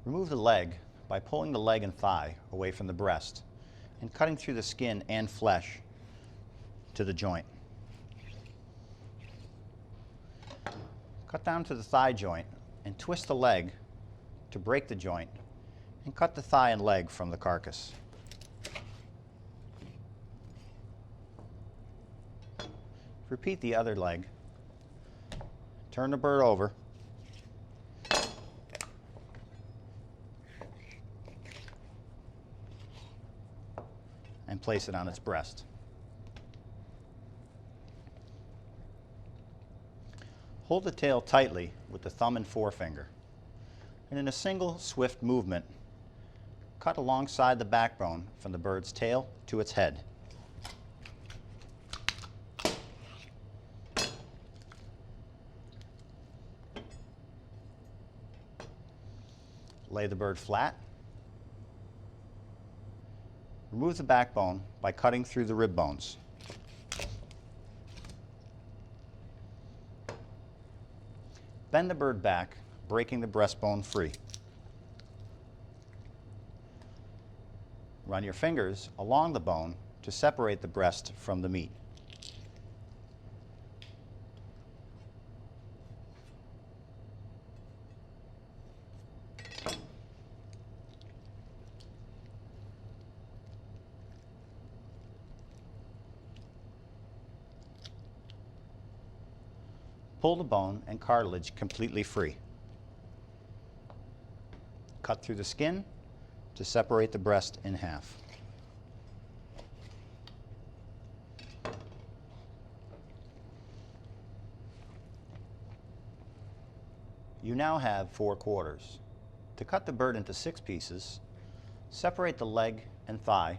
Remove the leg by pulling the leg and thigh away from the breast and cutting through the skin and flesh to the joint. Cut down to the thigh joint and twist the leg to break the joint and cut the thigh and leg from the carcass. Repeat the other leg. Turn the bird over and place it on its breast. Hold the tail tightly with the thumb and forefinger, and in a single swift movement, cut alongside the backbone from the bird's tail to its head. Lay the bird flat. Remove the backbone by cutting through the rib bones. Bend the bird back, breaking the breastbone free. Run your fingers along the bone to separate the breast from the meat. Pull the bone and cartilage completely free. Cut through the skin to separate the breast in half. You now have 4 quarters. To cut the bird into 6 pieces, separate the leg and thigh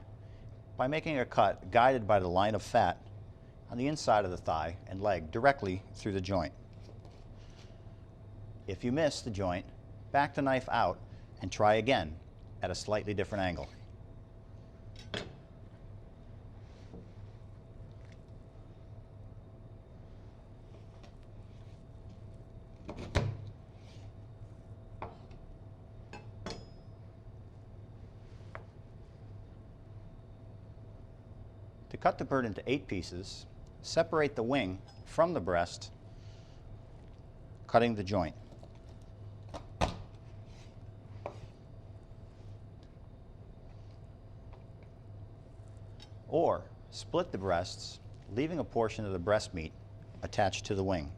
by making a cut guided by the line of fat on the inside of the thigh and leg directly through the joint. If you miss the joint, back the knife out and try again at a slightly different angle. To cut the bird into 8 pieces, separate the wing from the breast, cutting the joint. Or split the breasts, leaving a portion of the breast meat attached to the wing.